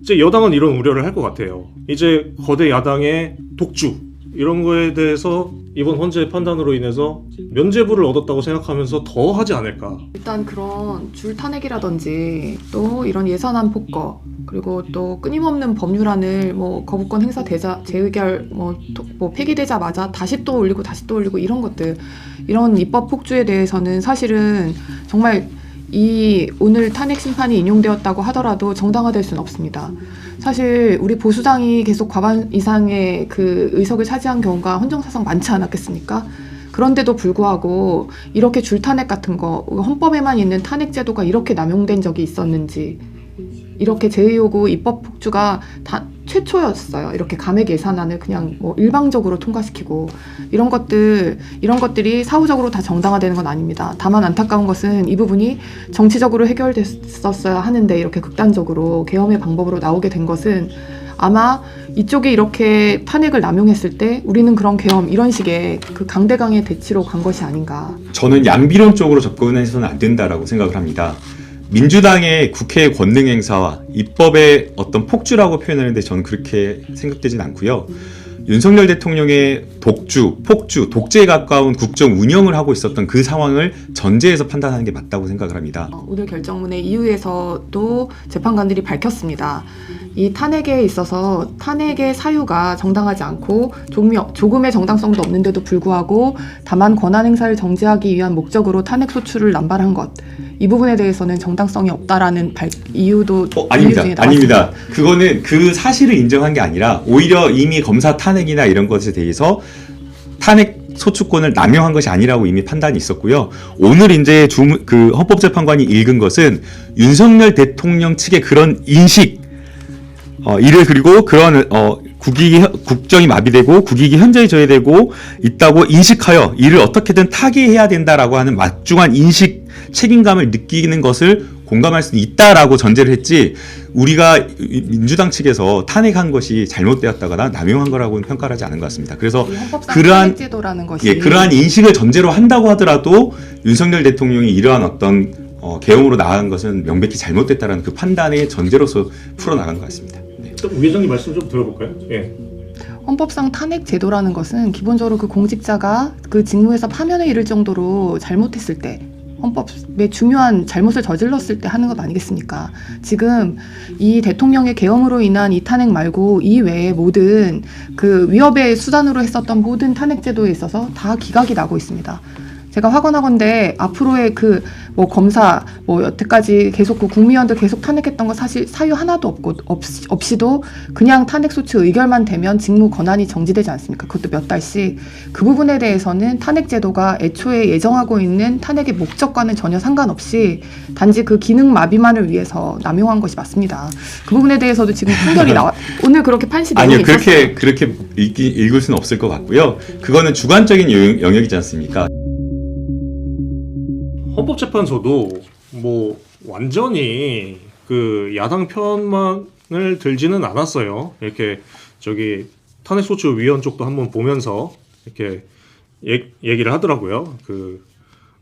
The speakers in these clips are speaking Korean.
이제 여당은 이런 우려를 할 것 같아요. 이제 거대 야당의 독주 이런 거에 대해서 이번 헌재의 판단으로 인해서 면죄부를 얻었다고 생각하면서 더 하지 않을까. 일단 그런 줄 탄핵이라든지 또 이런 예산안 폭거 그리고 또 끊임없는 법률안을 뭐 거부권 행사되자 재의결 뭐 폐기되자마자 다시 또 올리고 이런 것들, 이런 입법 폭주에 대해서는 사실은 정말 이 오늘 탄핵 심판이 인용되었다고 하더라도 정당화될 수는 없습니다. 사실 우리 보수당이 계속 과반 이상의 그 의석을 차지한 경우가 헌정사상 많지 않았겠습니까? 그런데도 불구하고 이렇게 줄탄핵 같은 거, 헌법에만 있는 탄핵 제도가 이렇게 남용된 적이 있었는지, 이렇게 제2요구 입법 폭주가 최초였어요. 이렇게 감액 예산안을 그냥 뭐 일방적으로 통과시키고 이런 것들이 사후적으로 다 정당화되는 건 아닙니다. 다만 안타까운 것은 이 부분이 정치적으로 해결됐었어야 하는데 이렇게 극단적으로 계엄의 방법으로 나오게 된 것은 아마 이쪽이 이렇게 탄핵을 남용했을 때 우리는 그런 계엄 이런 식의 그 강대강의 대치로 간 것이 아닌가. 저는 양비론적으로 접근해서는 안 된다라고 생각을 합니다. 민주당의 국회의 권능 행사와 입법의 어떤 폭주라고 표현하는데 저는 그렇게 생각되진 않고요. 윤석열 대통령의 독주, 폭주, 독재에 가까운 국정 운영을 하고 있었던 그 상황을 전제해서 판단하는 게 맞다고 생각을 합니다. 오늘 결정문의 이유에서도 재판관들이 밝혔습니다. 이 탄핵에 있어서 탄핵의 사유가 정당하지 않고 조금의 정당성도 없는데도 불구하고 다만 권한 행사를 정지하기 위한 목적으로 탄핵 소추를 남발한 것, 이 부분에 대해서는 정당성이 없다라는 이유도 아닙니다. 이유 중에 아닙니다. 그거는 그 사실을 인정한 게 아니라 오히려 이미 검사 탄핵이나 이런 것에 대해서 탄핵 소추권을 남용한 것이 아니라고 이미 판단이 있었고요. 오늘 이제 그 헌법재판관이 읽은 것은 윤석열 대통령 측의 그런 인식, 그리고 그런 국정이 마비되고 국익이 현저히 저해되고 있다고 인식하여 이를 어떻게든 타개해야 된다라고 하는 막중한 인식, 책임감을 느끼는 것을 공감할 수 있다라고 전제를 했지, 우리가 민주당 측에서 탄핵한 것이 잘못되었다거나 남용한 거라고는 평가를 하지 않은 것 같습니다. 그래서 그러한 인식을 전제로 한다고 하더라도 윤석열 대통령이 이러한 어떤 계엄으로 나아간 것은 명백히 잘못됐다는 그 판단의 전제로서 풀어나간 것 같습니다. 우 회장님 말씀 좀 들어볼까요? 예. 헌법상 탄핵 제도라는 것은 기본적으로 그 공직자가 그 직무에서 파면에 이를 정도로 잘못했을 때, 헌법의 중요한 잘못을 저질렀을 때 하는 것 아니겠습니까? 지금 이 대통령의 계엄으로 인한 이 탄핵 말고 이 외에 모든 그 위협의 수단으로 했었던 모든 탄핵 제도에 있어서 다 기각이 나고 있습니다. 제가 확언하건대 앞으로의 그 뭐 검사 여태까지 계속 그 국무위원들 계속 탄핵했던 거 사실 사유 하나도 없이도 그냥 탄핵 소추 의결만 되면 직무 권한이 정지되지 않습니까? 그것도 몇 달씩. 그 부분에 대해서는 탄핵 제도가 애초에 예정하고 있는 탄핵의 목적과는 전혀 상관없이 단지 그 기능 마비만을 위해서 남용한 것이 맞습니다. 그 부분에 대해서도 지금 판결이 오늘 그렇게 판시 내용이 있었어요. 아니요, 그렇게 읽을 수는 없을 것 같고요. 그거는 주관적인 영역이지 않습니까? 헌법재판소도 뭐 완전히 그 야당 편만을 들지는 않았어요. 이렇게 탄핵소추위원 쪽도 한번 보면서 이렇게 얘기를 하더라고요.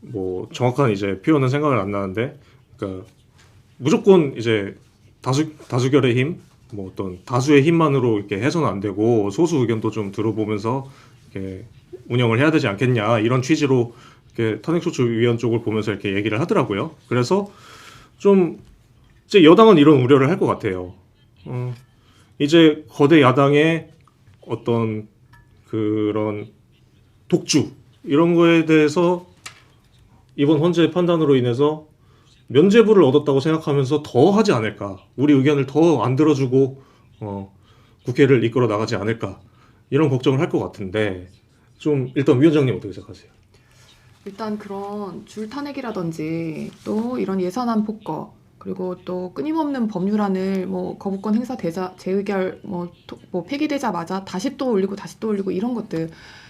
뭐 정확한 이제 표현은 생각을 안 나는데, 그러니까 무조건 이제 다수결의 힘, 뭐 어떤 다수의 힘만으로 이렇게 해서는 안 되고 소수 의견도 좀 들어보면서 이렇게 운영을 해야 되지 않겠냐, 이런 취지로 탄핵소추위원 쪽을 보면서 이렇게 얘기를 하더라고요. 그래서 좀 이제 여당은 이런 우려를 할 것 같아요. 이제 거대 야당의 어떤 그런 독주 이런 거에 대해서 이번 헌재의 판단으로 인해서 면죄부를 얻었다고 생각하면서 더 하지 않을까, 우리 의견을 더 안 들어주고 국회를 이끌어 나가지 않을까, 이런 걱정을 할 것 같은데, 좀 일단 위원장님 어떻게 생각하세요? 일단 그런 줄 탄핵이라든지 또 이런 예산안 폭거 그리고 또 끊임없는 법률안을 뭐 거부권 행사되자 재의결 폐기되자마자 다시 또 올리고 이런 것들,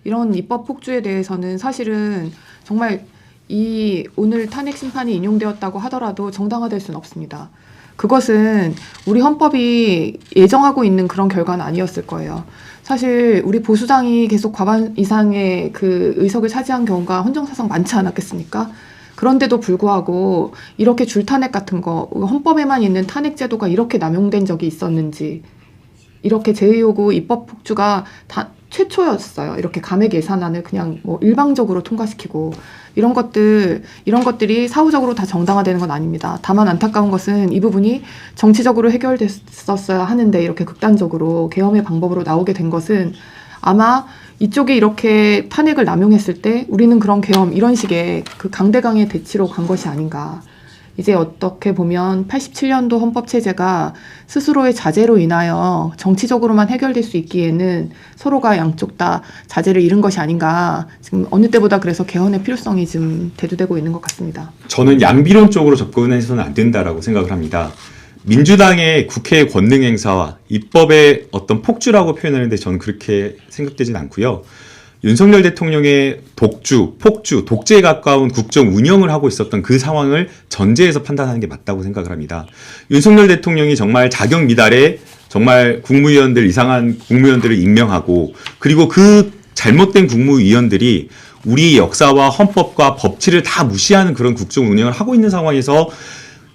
이런 입법 폭주에 대해서는 사실은 정말 이 오늘 탄핵 심판이 인용되었다고 하더라도 정당화될 수는 없습니다. 그것은 우리 헌법이 예정하고 있는 그런 결과는 아니었을 거예요. 사실 우리 보수당이 계속 과반 이상의 그 의석을 차지한 경우가 헌정사상 많지 않았겠습니까? 그런데도 불구하고 이렇게 줄탄핵 같은 거 헌법에만 있는 탄핵 제도가 이렇게 남용된 적이 있었는지, 이렇게 제2요구 입법 폭주가 다 최초였어요. 이렇게 감액 예산안을 그냥 뭐 일방적으로 통과시키고 이런 것들이 사후적으로 다 정당화되는 건 아닙니다. 다만 안타까운 것은 이 부분이 정치적으로 해결됐었어야 하는데 이렇게 극단적으로 계엄의 방법으로 나오게 된 것은 아마 이쪽이 이렇게 탄핵을 남용했을 때 우리는 그런 계엄 이런 식의 그 강대강의 대치로 간 것이 아닌가. 이제 어떻게 보면 87년도 헌법체제가 스스로의 자제로 인하여 정치적으로만 해결될 수 있기에는 서로가 양쪽 다 자제를 잃은 것이 아닌가. 지금 어느 때보다 그래서 개헌의 필요성이 좀 대두되고 있는 것 같습니다. 저는 양비론적으로 접근해서는 안 된다라고 생각을 합니다. 민주당의 국회의 권능 행사와 입법의 어떤 폭주라고 표현하는데 저는 그렇게 생각되진 않고요. 윤석열 대통령의 독주, 폭주, 독재에 가까운 국정 운영을 하고 있었던 그 상황을 전제해서 판단하는 게 맞다고 생각을 합니다. 윤석열 대통령이 정말 자격 미달에 정말 국무위원들, 이상한 국무위원들을 임명하고, 그리고 그 잘못된 국무위원들이 우리 역사와 헌법과 법치를 다 무시하는 그런 국정 운영을 하고 있는 상황에서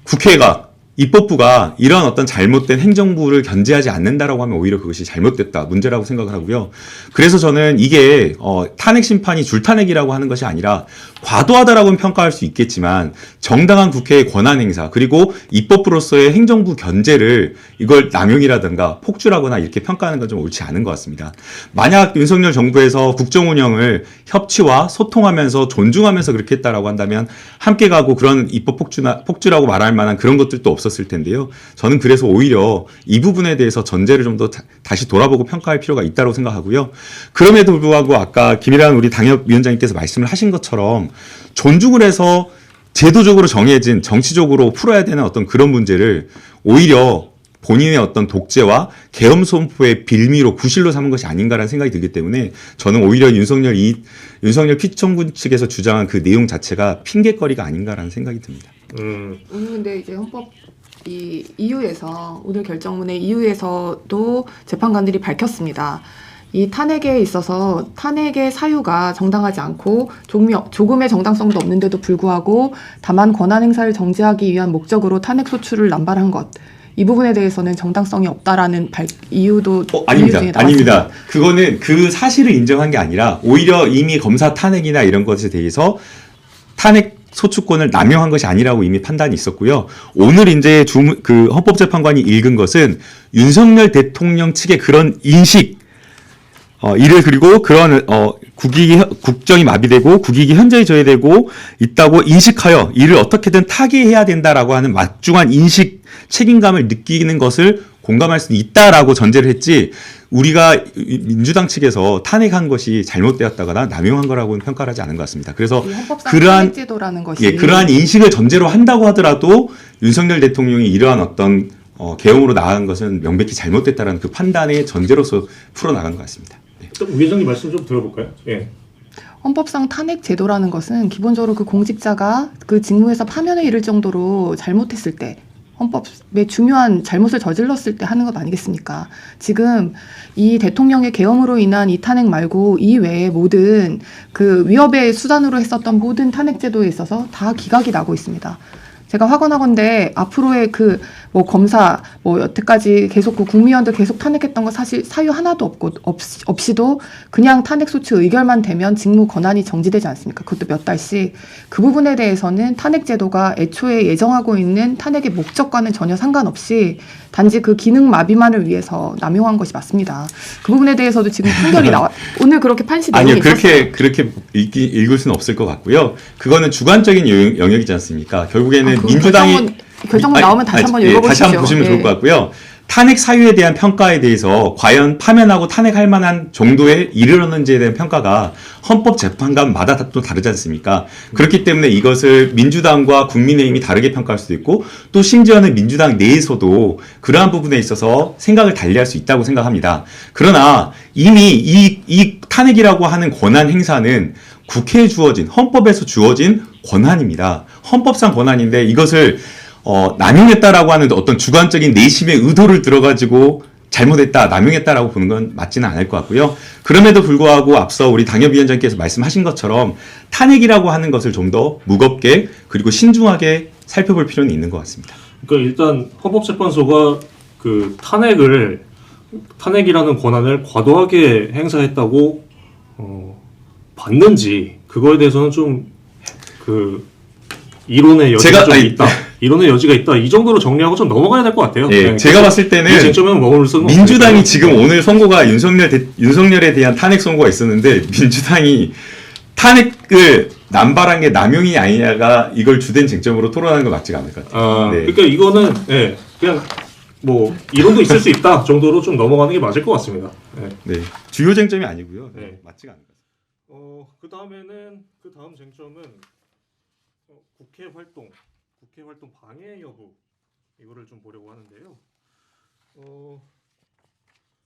국회가, 입법부가 이런 어떤 잘못된 행정부를 견제하지 않는다라고 하면 오히려 그것이 잘못됐다, 문제라고 생각을 하고요. 그래서 저는 이게 탄핵 심판이 줄탄핵이라고 하는 것이 아니라 과도하다라고는 평가할 수 있겠지만 정당한 국회의 권한 행사, 그리고 입법부로서의 행정부 견제를 이걸 남용이라든가 폭주라거나 이렇게 평가하는 건 좀 옳지 않은 것 같습니다. 만약 윤석열 정부에서 국정 운영을 협치와 소통하면서 존중하면서 그렇게 했다라고 한다면 함께 가고 그런 입법 폭주라고 말할 만한 그런 것들도 없었을 텐데요. 저는 그래서 오히려 이 부분에 대해서 전제를 좀 더 다시 돌아보고 평가할 필요가 있다고 생각하고요. 그럼에도 불구하고 아까 김일환 우리 당협위원장님께서 말씀을 하신 것처럼 존중을 해서 제도적으로 정해진 정치적으로 풀어야 되는 어떤 그런 문제를 오히려 본인의 어떤 독재와 계엄 선포의 빌미로 구실로 삼은 것이 아닌가라는 생각이 들기 때문에 저는 오히려 윤석열 피청군 측에서 주장한 그 내용 자체가 핑계거리가 아닌가라는 생각이 듭니다. 오늘 근데 이제 헌법 이 이유에서 오늘 결정문의 이유에서도 재판관들이 밝혔습니다. 이 탄핵에 있어서 탄핵의 사유가 정당하지 않고 조금의 정당성도 없는데도 불구하고 다만 권한 행사를 정지하기 위한 목적으로 탄핵 소추를 남발한 것. 이 부분에 대해서는 정당성이 없다라는 이유도 아닙니다. 이유 중에 아닙니다. 그거는 그 사실을 인정한 게 아니라 오히려 이미 검사 탄핵이나 이런 것에 대해서 탄핵 소추권을 남용한 것이 아니라고 이미 판단이 있었고요. 오늘 이제 그 헌법재판관이 읽은 것은 윤석열 대통령 측의 그런 인식, 이를 그리고 그런 국정이 마비되고 국익이 현저히 저해되고 있다고 인식하여 이를 어떻게든 타개해야 된다라고 하는 막중한 인식, 책임감을 느끼는 것을 공감할 수 있다라고 전제를 했지, 우리가 민주당 측에서 탄핵한 것이 잘못되었다거나 남용한 거라고는 평가를 하지 않은 것 같습니다. 그래서 그러한 제도라는 것이 그러한 인식을 전제로 한다고 하더라도 윤석열 대통령이 이러한 어떤 계엄으로 나아간 것은 명백히 잘못됐다라는 그 판단의 전제로서 풀어나간 것 같습니다. 네. 우 위원장님 말씀 좀 들어볼까요? 예. 헌법상 탄핵 제도라는 것은 기본적으로 그 공직자가 그 직무에서 파면에 이를 정도로 잘못했을 때, 헌법의 중요한 잘못을 저질렀을 때 하는 것 아니겠습니까? 지금 이 대통령의 계엄으로 인한 이 탄핵 말고 이 외에 모든 그 위협의 수단으로 했었던 모든 탄핵 제도에 있어서 다 기각이 나고 있습니다. 제가 확언하건대 앞으로의 그 뭐 검사 뭐 여태까지 계속 그 국무위원들 계속 탄핵했던 거 사실 사유 하나도 없이도 그냥 탄핵 소추 의결만 되면 직무 권한이 정지되지 않습니까? 그것도 몇 달씩. 그 부분에 대해서는 탄핵 제도가 애초에 예정하고 있는 탄핵의 목적과는 전혀 상관없이 단지 그 기능 마비만을 위해서 남용한 것이 맞습니다. 그 부분에 대해서도 지금 판결이 오늘 그렇게 판시 내용이 아니요, 있었어요. 그렇게 읽을 수는 없을 것 같고요. 그거는 주관적인 영역이지 않습니까? 결국에는 민주당이 결정문 나오면 다시 한번 읽어보시죠. 다시 한번 보시면 좋을 것 같고요. 탄핵 사유에 대한 평가에 대해서 과연 파면하고 탄핵할 만한 정도에 이르렀는지에 대한 평가가 헌법재판관마다 또 다르지 않습니까? 그렇기 때문에 이것을 민주당과 국민의힘이 다르게 평가할 수도 있고, 또 심지어는 민주당 내에서도 그러한 부분에 있어서 생각을 달리할 수 있다고 생각합니다. 그러나 이미 이 탄핵이라고 하는 권한 행사는 국회에 주어진, 헌법에서 주어진 권한입니다. 헌법상 권한인데 이것을 남용했다라고 하는 어떤 주관적인 내심의 의도를 들어가지고 잘못했다, 남용했다라고 보는 건 맞지는 않을 것 같고요. 그럼에도 불구하고 앞서 우리 당협위원장께서 말씀하신 것처럼 탄핵이라고 하는 것을 좀 더 무겁게 그리고 신중하게 살펴볼 필요는 있는 것 같습니다. 그러니까 일단 헌법재판소가 그 탄핵이라는 권한을 과도하게 행사했다고 봤는지 그거에 대해서는 좀 그 이론의 여지가 좀 있다. 이론의 여지가 있다. 이 정도로 정리하고 좀 넘어가야 될 것 같아요. 예, 제가 봤을 때는 이 쟁점에는 머물 수는 민주당이 없어요. 지금 오늘 선고가 윤석열에 대한 탄핵 선고가 있었는데 민주당이 탄핵을 남발한 게 남용이 아니냐가 이걸 주된 쟁점으로 토론하는 거 맞지가 않을 것 같아요. 네. 그러니까 이거는 예, 그냥 뭐 이론도 있을 수 있다 정도로 좀 넘어가는 게 맞을 것 같습니다. 예. 네. 주요 쟁점이 아니고요. 네. 맞지가 않을 것 같아요. 그 다음 쟁점은 국회 활동 방해 여부 이거를 좀 보려고 하는데요.